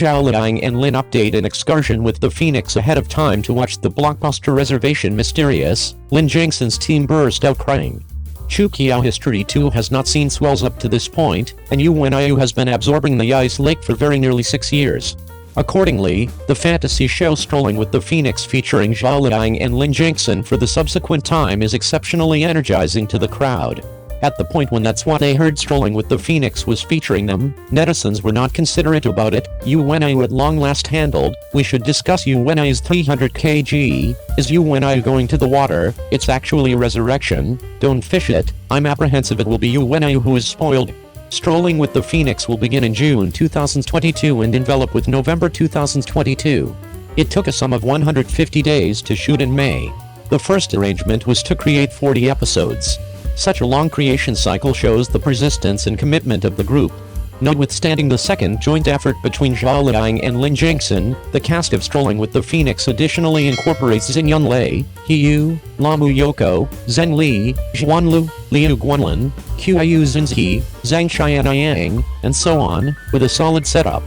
Zhao Liyinglin update an excursion with the Phoenix ahead of time to watch the blockbuster reservation mysterious. Lin Jingson's team burst out crying. Chuqiao History 2 has not seen swells up to this point, and UNIU has been absorbing the ice lake for very nearly 6 years. Accordingly, the fantasy show Strolling with the Phoenix featuring Zhao Liyinglin and Lin Jingson for the subsequent time is exceptionally energizing to the crowd. At the point when that's what they heard Strolling with the Phoenix was featuring them, netizens were not considerate about it. UNIU at long last handled. We should discuss UNIU's 300 kg. Is UNIU going to the water? It's actually a resurrection. Don't fish it. I'm apprehensive it will be UNIU who is spoiled. Strolling with the Phoenix will begin in June 2022 and envelop with November 2022. It took a sum of 150 days to shoot in May. The first arrangement was to create 40 episodes. Such a long creation cycle shows the persistence and commitment of the group. Notwithstanding the second joint effort between Zhao Liyinglin and Lin Jingson, the cast of Strolling with the Phoenix additionally incorporates Xingyun Lei, Hiyu, Lamu Yoko, Zheng Li, Zhuanlu, Liu Guanlin, Qiu Xinzi, Zhang Xianyang, and so on, with a solid setup.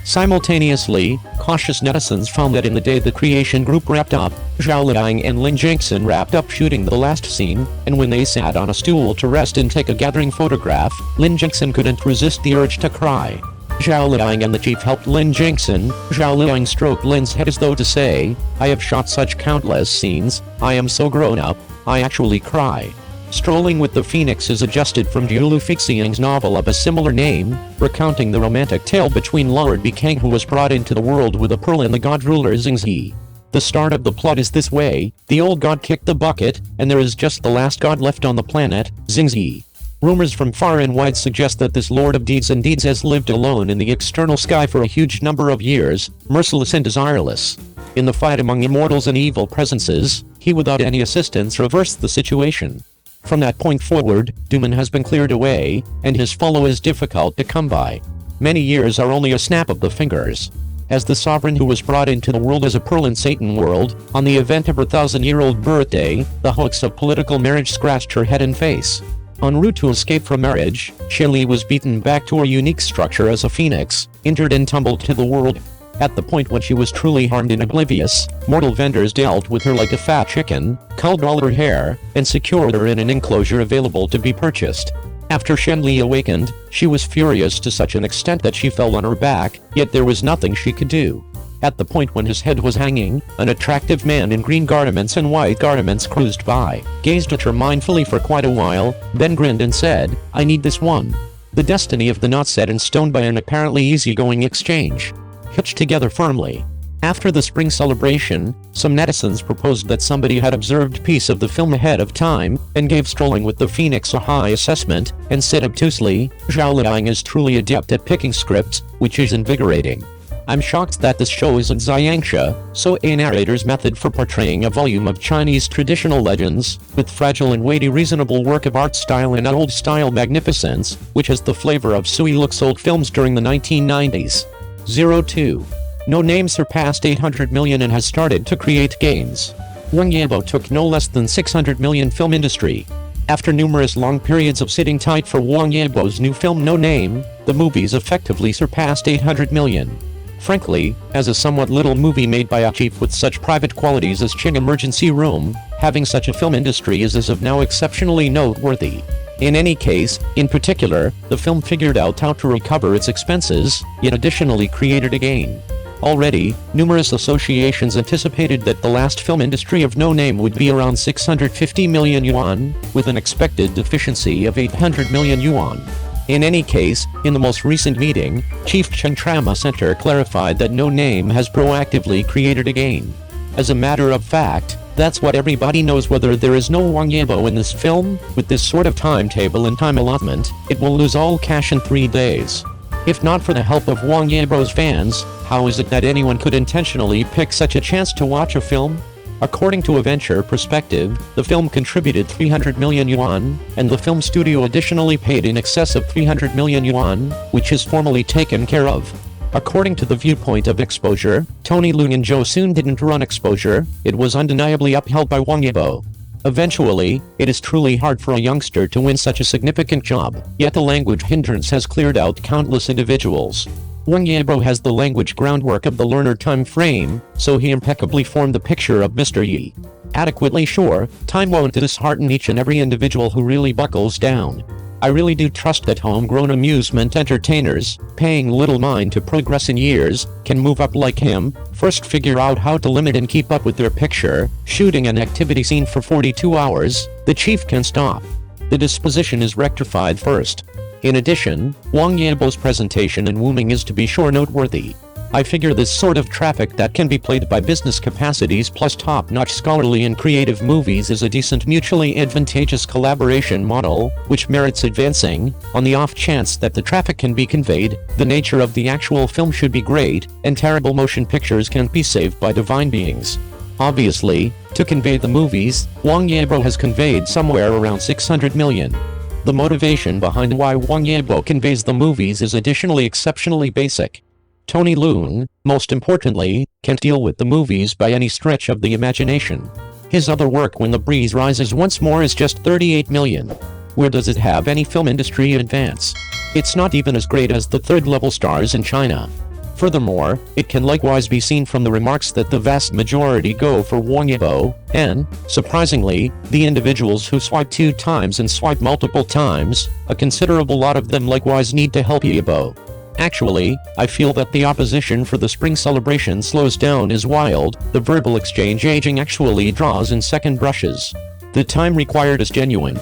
Simultaneously, cautious netizens found that in the day the creation group wrapped up, Zhao Liyinglin and Lin Jingson wrapped up shooting the last scene, and when they sat on a stool to rest and take a gathering photograph, Lin Jingson couldn't resist the urge to cry. Zhao Liyinglin and the chief helped Lin Jingson. Zhao Liyinglin stroked Lin's head as though to say, "I have shot such countless scenes, I am so grown up, I actually cry." Strolling with the Phoenix is adjusted from Jiulu Fixiang's novel of a similar name, recounting the romantic tale between Lord Bikang who was brought into the world with a pearl and the god ruler Xingzi. The start of the plot is this way: the old god kicked the bucket, and there is just the last god left on the planet, Xingzi. Rumors from far and wide suggest that this Lord of Deeds and Deeds has lived alone in the external sky for a huge number of years, merciless and desireless. In the fight among immortals and evil presences, he without any assistance reversed the situation. From that point forward, Duman has been cleared away, and his follow is difficult to come by. Many years are only a snap of the fingers. As the sovereign who was brought into the world as a pearl in Satan world, on the event of her 1,000-year-old birthday, the hoax of political marriage scratched her head and face. En route to escape from marriage, Shili was beaten back to her unique structure as a phoenix, injured and tumbled to the world. At the point when she was truly harmed and oblivious, mortal vendors dealt with her like a fat chicken, culled all her hair, and secured her in an enclosure available to be purchased. After Shenli awakened, she was furious to such an extent that she fell on her back, yet there was nothing she could do. At the point when his head was hanging, an attractive man in green garments and white garments cruised by, gazed at her mindfully for quite a while, then grinned and said, "I need this one." The destiny of the not set in stone by an apparently easygoing exchange. Hitched together firmly. After the spring celebration, some netizens proposed that somebody had observed piece of the film ahead of time, and gave Strolling with the Phoenix a high assessment, and said obtusely, "Zhao Liyinglin is truly adept at picking scripts, which is invigorating. I'm shocked that this show isn't Xiangsha, so a narrator's method for portraying a volume of Chinese traditional legends, with fragile and weighty reasonable work of art style and old-style magnificence, which has the flavor of Sui Luke's old films during the 1990s. 02. No Name surpassed 800 million and has started to create gains. Wang Yibo took no less than 600 million film industry. After numerous long periods of sitting tight for Wang Yibo's new film No Name, the movies effectively surpassed 800 million. Frankly, as a somewhat little movie made by a chief with such private qualities as Ching Emergency Room, having such a film industry is as of now exceptionally noteworthy. In any case, in particular, the film figured out how to recover its expenses, yet additionally created a gain. Already, numerous associations anticipated that the last film industry of No Name would be around 650 million yuan, with an expected deficiency of 800 million yuan. In any case, in the most recent meeting, Chief Chen Trama Center clarified that No Name has proactively created a gain. As a matter of fact, that's what everybody knows. Whether there is no Wang Yibo in this film, with this sort of timetable and time allotment, it will lose all cash in 3 days. If not for the help of Wang Yibo's fans, how is it that anyone could intentionally pick such a chance to watch a film? According to a Venture Perspective, the film contributed 300 million yuan, and the film studio additionally paid in excess of 300 million yuan, which is formally taken care of. According to the viewpoint of Exposure, Tony Leung and Zhou Sun didn't run Exposure, it was undeniably upheld by Wang Yibo. Eventually, it is truly hard for a youngster to win such a significant job, yet the language hindrance has cleared out countless individuals. Wang Yibo has the language groundwork of the learner time frame, so he impeccably formed the picture of Mr. Yi. Adequately sure, time won't dishearten each and every individual who really buckles down. I really do trust that homegrown amusement entertainers, paying little mind to progress in years, can move up like him, first figure out how to limit and keep up with their picture, shooting an activity scene for 42 hours, the chief can stop. The disposition is rectified first. In addition, Wang Yibo's presentation and wooming is to be sure noteworthy. I figure this sort of traffic that can be played by business capacities plus top-notch scholarly and creative movies is a decent mutually advantageous collaboration model, which merits advancing. On the off chance that the traffic can be conveyed, the nature of the actual film should be great, and terrible motion pictures can't be saved by divine beings. Obviously, to convey the movies, Wang Yibo has conveyed somewhere around 600 million. The motivation behind why Wang Yibo conveys the movies is additionally exceptionally basic. Tony Leung, most importantly, can't deal with the movies by any stretch of the imagination. His other work When the Breeze Rises Once More is just 38 million. Where does it have any film industry advance? It's not even as great as the third-level stars in China. Furthermore, it can likewise be seen from the remarks that the vast majority go for Wang Yibo, and, surprisingly, the individuals who swipe 2 times and swipe multiple times, a considerable lot of them likewise need to help Yibo. Actually, I feel that the opposition for the spring celebration slows down is wild, the verbal exchange aging actually draws in second brushes. The time required is genuine.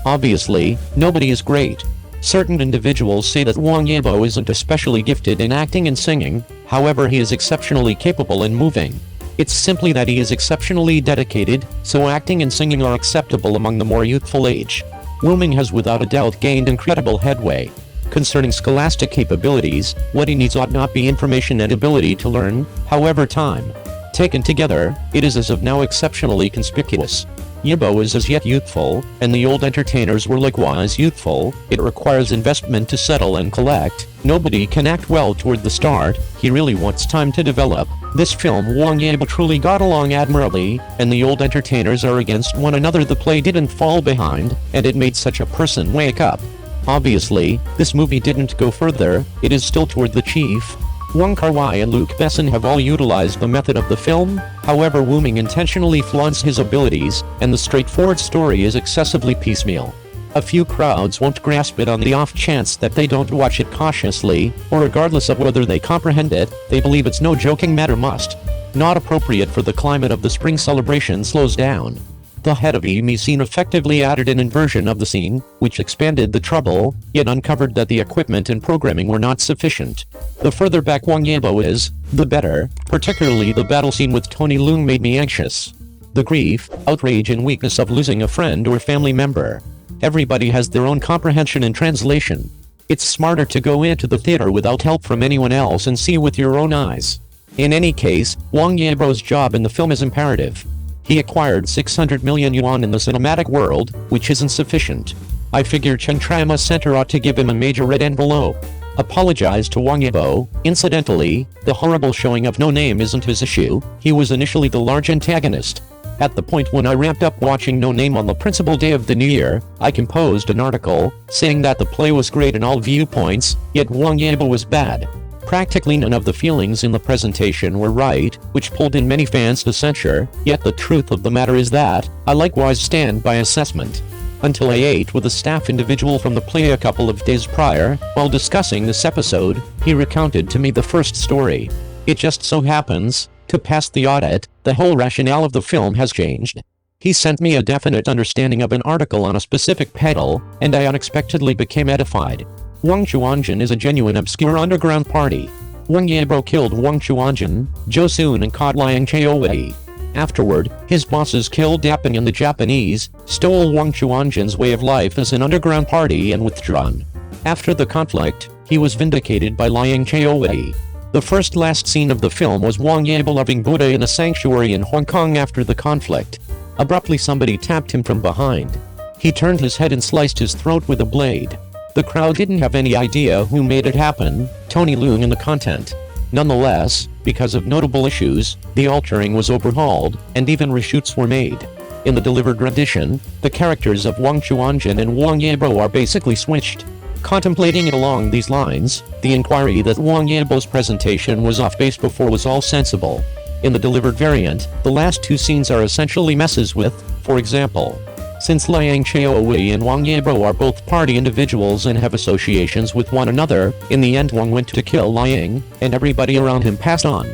Obviously, nobody is great. Certain individuals say that Wang Yibo isn't especially gifted in acting and singing, however he is exceptionally capable in moving. It's simply that he is exceptionally dedicated, so acting and singing are acceptable among the more youthful age. Wooming has without a doubt gained incredible headway. Concerning scholastic capabilities, what he needs ought not be information and ability to learn, however time. Taken together, it is as of now exceptionally conspicuous. Yibo is as yet youthful, and the old entertainers were likewise youthful. It requires investment to settle and collect. Nobody can act well toward the start, he really wants time to develop. This film Wang Yibo truly got along admirably, and the old entertainers are against one another. The play didn't fall behind, and it made such a person wake up. Obviously, this movie didn't go further, it is still toward the chief. Wong Kar-wai and Luc Besson have all utilized the method of the film, however Wooming intentionally flaunts his abilities, and the straightforward story is excessively piecemeal. A few crowds won't grasp it on the off chance that they don't watch it cautiously, or regardless of whether they comprehend it, they believe it's no joking matter must. Not appropriate for the climate of the spring celebration slows down. The head of Emi scene effectively added an inversion of the scene, which expanded the trouble, yet uncovered that the equipment and programming were not sufficient. The further back Wang Yibo is, the better, particularly the battle scene with Tony Leung made me anxious. The grief, outrage and weakness of losing a friend or family member. Everybody has their own comprehension and translation. It's smarter to go into the theater without help from anyone else and see with your own eyes. In any case, Wang Yibo's job in the film is imperative. He acquired 600 million yuan in the cinematic world, which isn't sufficient. I figure Chen Trama Center ought to give him a major red envelope. Apologize to Wang Yibo. Incidentally, the horrible showing of No Name isn't his issue, he was initially the large antagonist. At the point when I ramped up watching No Name on the principal day of the new year, I composed an article, saying that the play was great in all viewpoints, yet Wang Yibo was bad. Practically none of the feelings in the presentation were right, which pulled in many fans to censure, yet the truth of the matter is that, I likewise stand by assessment. Until I ate with a staff individual from the play a couple of days prior, while discussing this episode, he recounted to me the first story. It just so happens, to pass the audit, the whole rationale of the film has changed. He sent me a definite understanding of an article on a specific pedal, and I unexpectedly became edified. Wang Chuanjin is a genuine obscure underground party. Wang Yibo killed Wang Chuanjin, Zhou Sun and caught Liang Chaowei. Afterward, his bosses killed Dapan and the Japanese, stole Wang Chuanjin's way of life as an underground party and withdrawn. After the conflict, he was vindicated by Liang Chaowei. The last scene of the film was Wang Yibo loving Buddha in a sanctuary in Hong Kong after the conflict. Abruptly somebody tapped him from behind. He turned his head and sliced his throat with a blade. The crowd didn't have any idea who made it happen, Tony Leung and the content. Nonetheless, because of notable issues, the altering was overhauled, and even reshoots were made. In the delivered rendition, the characters of Wang Chuanjin and Wang Yibo are basically switched. Contemplating it along these lines, the inquiry that Wang Yibo's presentation was off base before was all sensible. In the delivered variant, the last two scenes are essentially messes with, for example, since Liang Xiaowei and Wang Yibo are both party individuals and have associations with one another, in the end Wang went to kill Liang, and everybody around him passed on.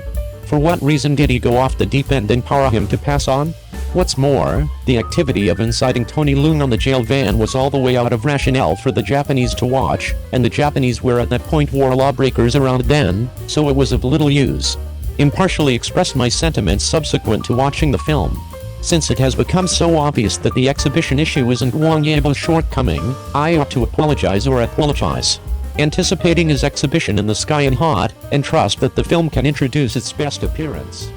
For what reason did he go off the deep end and power him to pass on? What's more, the activity of inciting Tony Leung on the jail van was all the way out of rationale for the Japanese to watch, and the Japanese were at that point war lawbreakers around then, so it was of little use. Impartially expressed my sentiments subsequent to watching the film. Since it has become so obvious that the exhibition issue isn't Wang Yibo's shortcoming, I ought to apologize or apologize. Anticipating his exhibition in the Sky and Hot, and trust that the film can introduce its best appearance.